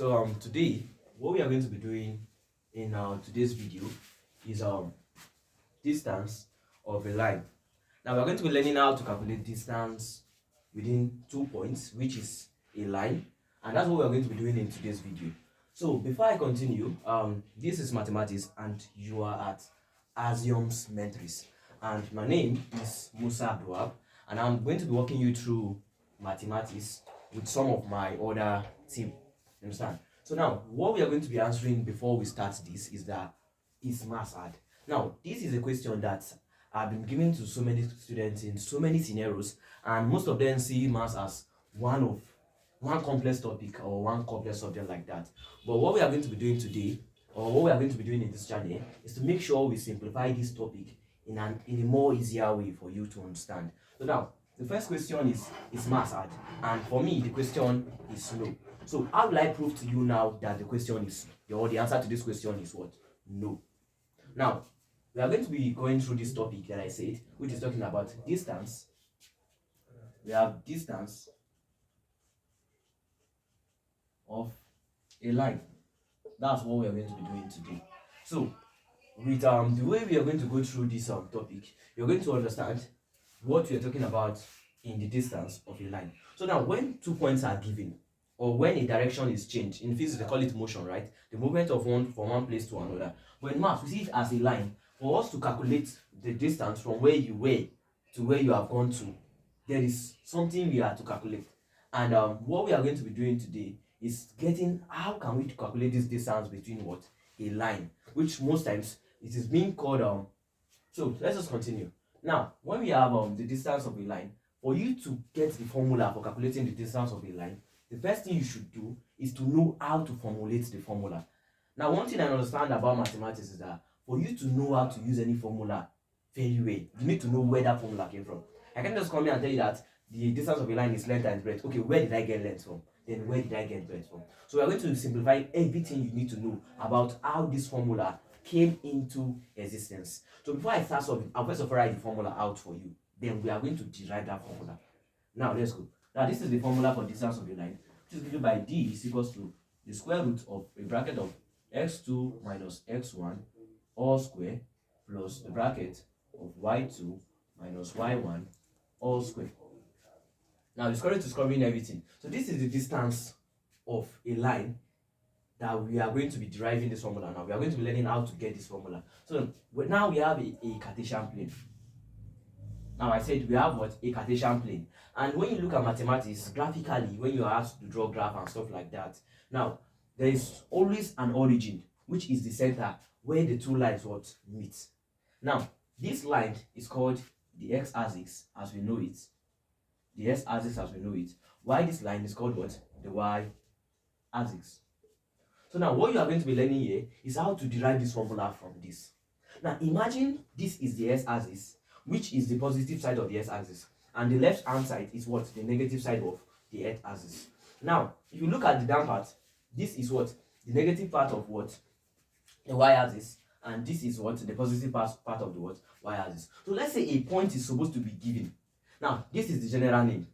Today what we are going to be doing in today's video is distance of a line. Now we are going to be learning how to calculate distance within 2 points, which is a line, and that's what we are going to be doing in today's video. So before I continue, this is mathematics and you are at Azium's Mentrix, and my name is Musa Abdul, and I'm going to be walking you through mathematics with some of my other team. Understand? So now what we are going to be answering before we start this is that is mass add. Now this is a question that I've been giving to so many students in so many scenarios, and most of them see mass as one complex topic or one complex subject like that. But what we are going to be doing today, or what we are going to be doing in this channel, is to make sure we simplify this topic in a more easier way for you to understand. So now the first question is mass add, and for me the question is no. So how will I prove to you now that the question is, or the answer to this question is what? No. Now we are going to be going through this topic that I said, which is talking about distance. We have distance of a line. That's what we are going to be doing today. So with the way we are going to go through this topic, you're going to understand what we are talking about in the distance of a line. So now when 2 points are given, or when a direction is changed, in physics they call it motion, right? The movement of one from one place to another. But in math we see it as a line. For us to calculate the distance from where you were to where you have gone to, there is something we have to calculate. And what we are going to be doing today is getting how can we calculate this distance between what? A line, which most times it is being called so let's just continue. Now when we have the distance of a line, for you to get the formula for calculating the distance of a line, the first thing you should do is to know how to formulate the formula. Now one thing I understand about mathematics is that for you to know how to use any formula very well, you need to know where that formula came from. I can't just come here and tell you that the distance of a line is length and breadth. Okay, where did I get length from? Then where did I get breadth from? So we are going to simplify everything you need to know about how this formula came into existence. So before I start solving, I'll first of all write the formula out for you. Then we are going to derive that formula. Now let's go. Now this is the formula for distance of a line, which is given by d is equals to the square root of a bracket of x2 minus x1 all square plus the bracket of y2 minus y1 all square. Now the square root is covering everything. So this is the distance of a line that we are going to be deriving this formula. Now we are going to be learning how to get this formula. So now we have a Cartesian plane. Now I said we have what? A Cartesian plane. And when you look at mathematics, graphically, when you are asked to draw graph and stuff like that, now there is always an origin, which is the center where the two lines what meet. Now this line is called the x-axis as we know it. The x-axis as we know it. Why this line is called what? The y-axis. So now what you are going to be learning here is how to derive this formula from this. Now imagine this is the x-axis, which is the positive side of the x-axis, and the left hand side is what? The negative side of the x-axis. Now if you look at the down part, this is what? The negative part of what? The y-axis, and this is what? The positive part of the what? Y-axis. So let's say a point is supposed to be given. Now this is the general name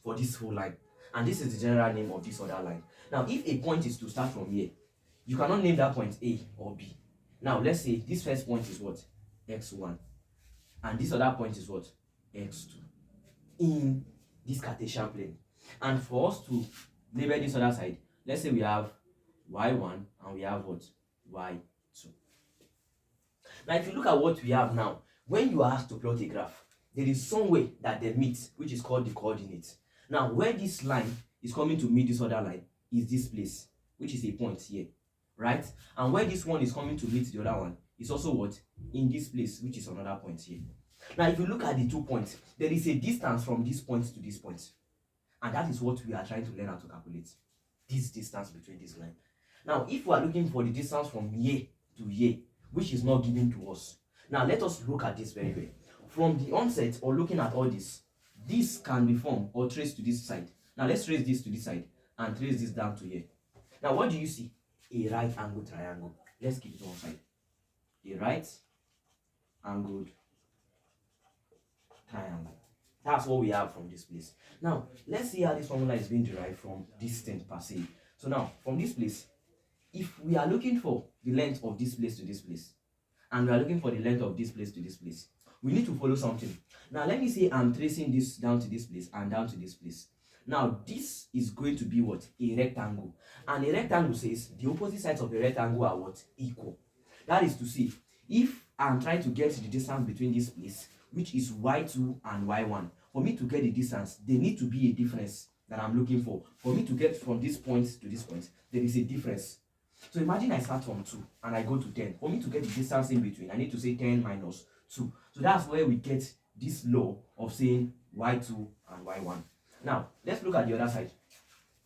for this whole line, and this is the general name of this other line. Now if a point is to start from here, you cannot name that point A or B. Now let's say this first point is what? x1, and this other point is what? x2 in this Cartesian plane. And for us to label this other side, let's say we have y1 and we have what? y2. Now if you look at what we have now, when you are asked to plot a graph, there is some way that they meet, which is called the coordinates. Now where this line is coming to meet this other line is this place, which is a point here, right? And where this one is coming to meet the other one is also what? In this place, which is another point here. Now if you look at the 2 points, there is a distance from this point to this point, and that is what we are trying to learn how to calculate, this distance between this line. Now if we are looking for the distance from here to here, which is not given to us, now let us look at this very well. From the onset, or looking at all this can be formed or traced to this side. Now let's trace this to this side and trace this down to here. Now what do you see? A right angled triangle. Let's keep it one side. A right angled triangle. That's what we have from this place. Now let's see how this formula is being derived from this thing per se. So now, from this place, if we are looking for the length of this place to this place, and we are looking for the length of this place to this place, we need to follow something. Now, let me say I'm tracing this down to this place and down to this place. Now, this is going to be what? A rectangle. And a rectangle says the opposite sides of a rectangle are what? Equal. That is to say, if I'm trying to get the distance between this place, which is y2 and y1, for me to get the distance, there need to be a difference that I'm looking for. For me to get from this point to this point, there is a difference. So imagine I start from 2 and I go to 10. For me to get the distance in between, I need to say 10 minus 2. So that's where we get this law of saying y2 and y1. Now, let's look at the other side.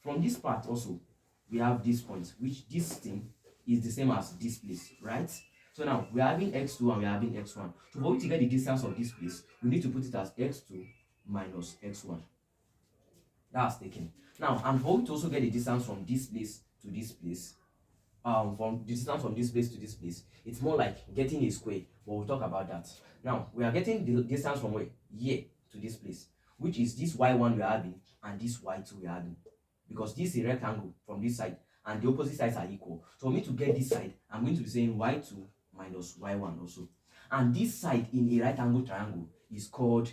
From this part also, we have this point, which this thing is the same as this place, right? So now, we're having x2 and we're having x1. So for we to get the distance of this place, we need to put it as x2 minus x1. That's taken. Now, and for we to also get the distance from this place to this place, from the distance from this place to this place, it's more like getting a square, but we'll talk about that. Now, we are getting the distance from where? Here to this place, which is this y1 we are having and this y2 we are having, because this is a rectangle from this side and the opposite sides are equal. So for me to get this side, I'm going to be saying y2 minus y1 also. And this side in a right angle triangle is called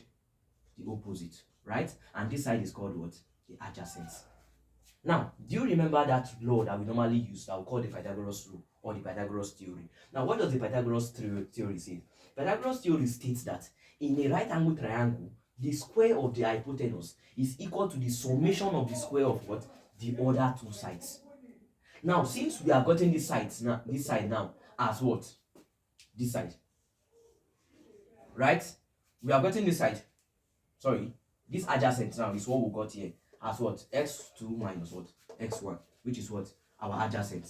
the opposite, right? And this side is called what? The adjacent. Now, do you remember that law that we normally use that we call the Pythagoras rule or the Pythagoras theory? Now, what does the Pythagoras theory say? Pythagoras theory states that in a right angle triangle, the square of the hypotenuse is equal to the summation of the square of what? The other two sides. Now, since we are getting this side now as what? This side. Right? We are getting this side. Sorry, this adjacent now is what we got here as what? X2 minus what? X1, which is what? Our adjacent.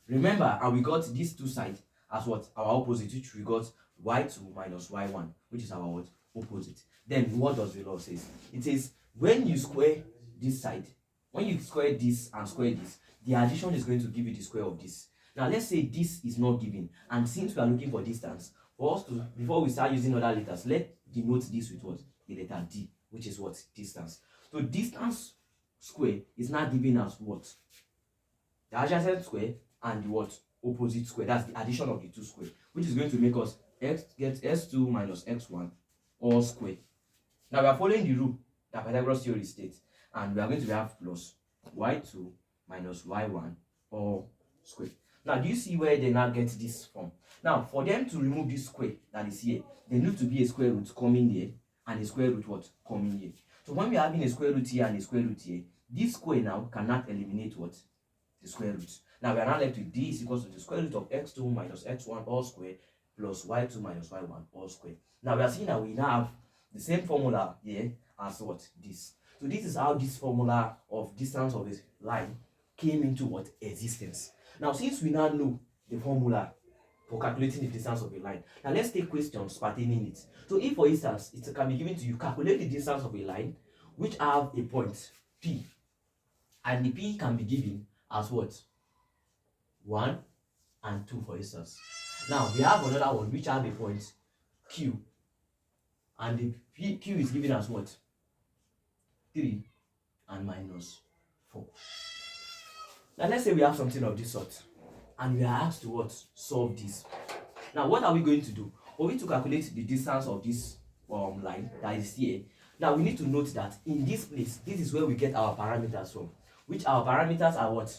Remember, and we got these two sides as what? Our opposite, which we got y2 minus y1, which is our what? Opposite. Then what does the law say? It says when you square this side, when you square this and square this, the addition is going to give you the square of this. Now let's say this is not given, and since we are looking for distance, for us to, before we start using other letters, let's denote this with what? The letter D, which is what? Distance. So distance square is now given as what? The adjacent square and the what? Opposite square. That's the addition of the two square, which is going to make us get s2 minus x1 all square. Now we are following the rule that Pythagoras theory states, and we are going to have plus y2 minus y1 all square. Now, do you see where they now get this from? Now, for them to remove this square that is here, there needs to be a square root coming here and a square root what? Coming here. So when we are having a square root here and a square root here, this square now cannot eliminate what? The square root. Now we are now left with d is equal to the square root of x2 minus x1 all square plus y2 minus y1 all square. Now we are seeing that we now have the same formula here as what? This. So this is how this formula of distance of this line came into what? Existence. Now since we now know the formula for calculating the distance of a line, now let's take questions pertaining it. So if for instance it can be given to you, calculate the distance of a line which have a point P, and the P can be given as what? 1 and 2 for instance. Now we have another one which have a point Q, and the Q is given as what? 3 and minus 4. Now let's say we have something of this sort and we are asked to what? Solve this. Now what are we going to do? For we to calculate the distance of this line that is here, now we need to note that in this place, this is where we get our parameters from, which our parameters are what?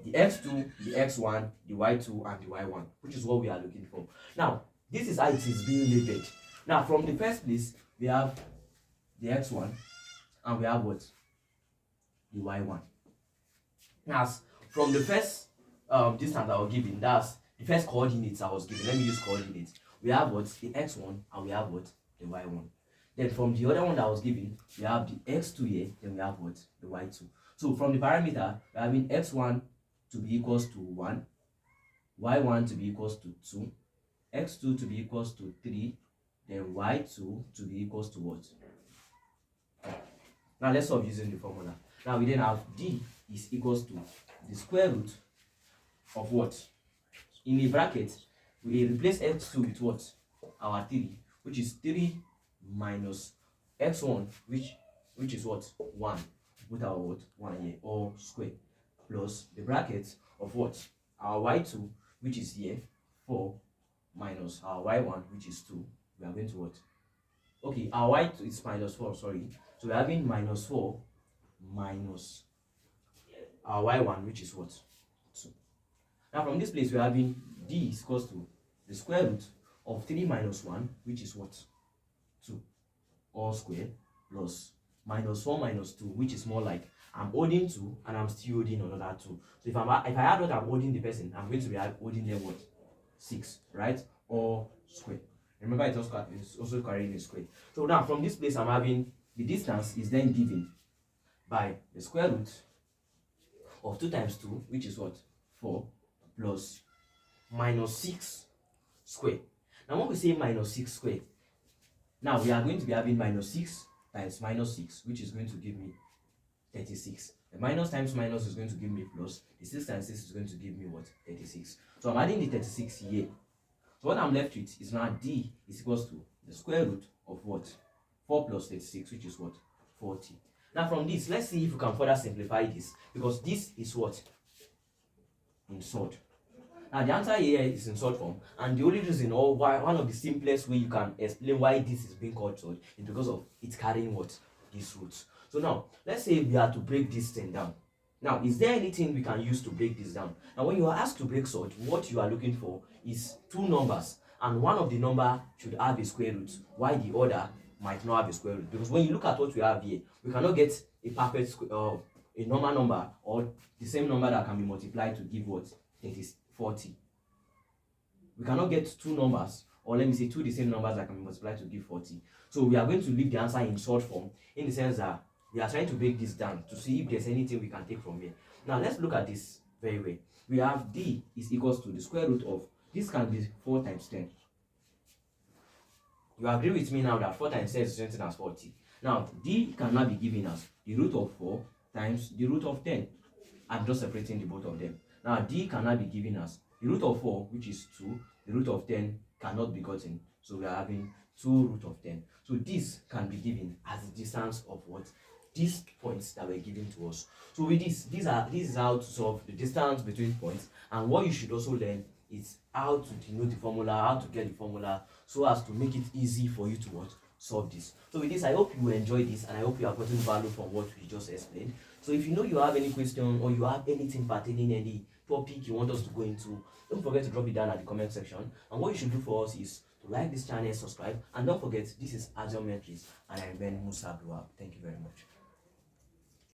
The x2, the x1, the y2 and the y1, which is what we are looking for. Now this is how it is being labeled. Now from the first place we have the x1 and we have what? The y1. Now from the first distance I was given, that's the first coordinates I was given. Let me use coordinates. We have what? The x1 and we have what? The y1. Then from the other one that was given, we have the x2 here, then we have what? The y2. So from the parameter, we're having x1 to be equals to 1, y1 to be equals to 2, x2 to be equals to 3, then y2 to be equals to what? Now let's stop using the formula. Now we then have d is equals to the square root of what? In a bracket, we replace x2 with what? Our 3, which is 3 minus x1, which is what? 1. Put our what? 1 here, all square. plus the bracket of what? Our y2, which is here, 4, minus our y1, which is 2. We are going to what? Okay, our y2 is minus 4, sorry. So we're having minus 4 minus our y1, which is what? 2. Now from this place, we're having d is equals to the square root of 3 minus 1, which is what? 2, all square, plus minus 4 minus 2, which is more like I'm holding 2 and I'm still holding another 2. So if I add what I'm holding the person, I'm going to be holding them what? 6, right? All square. Remember, it's also carrying a square. So now from this place, I'm having the distance is then given by the square root of 2 times 2, which is what? 4, plus minus 6 square. Now when we say minus 6 square, now we are going to be having minus 6 times minus 6, which is going to give me 36. The minus times minus is going to give me plus. The 6 times 6 is going to give me what? 36. So I'm adding the 36 here. So what I'm left with is now d is equals to the square root of what? 4 plus 36, which is what? 40. Now from this, let's see if we can further simplify this, because this is what? In sort. Now the answer here is in sort form, and the only reason, or why, one of the simplest way you can explain why this is being called sort, is because of it carrying what? These roots. So now let's say we are to break this thing down. Now, is there anything we can use to break this down? Now, when you are asked to break sort, what you are looking for is two numbers, and one of the number should have a square root, while the other might not have a square root. Because when you look at what we have here, we cannot get a perfect a normal number, or the same number that can be multiplied to give what? 40. We cannot get two numbers, or let me say two the same numbers that can be multiplied to give 40. So we are going to leave the answer in short form, in the sense that we are trying to break this down to see if there's anything we can take from here. Now let's look at this very well. We have d is equals to the square root of, this can be 4 times 10. You agree with me now that 4 times 10 is the same as 40. Now d can now be given as the root of 4 times the root of 10. I'm just separating the both of them. Now d can now be given as the root of 4, which is 2. The root of 10 cannot be gotten, so we are having 2 root of 10. So this can be given as the distance of what? These points that were given to us. So with this is how to solve the distance between points. And what you should also learn is how to denote the formula, how to get the formula, so as to make it easy for you to what? Solve this. So with this, I hope you enjoy this, and I hope you are getting value from what we just explained. So if you know you have any question, or you have anything pertaining any topic you want us to go into, don't forget to drop it down at the comment section. And what you should do for us is to like this channel, subscribe, and don't forget, this is Mentrix, and I remain Musa. Thank you very much.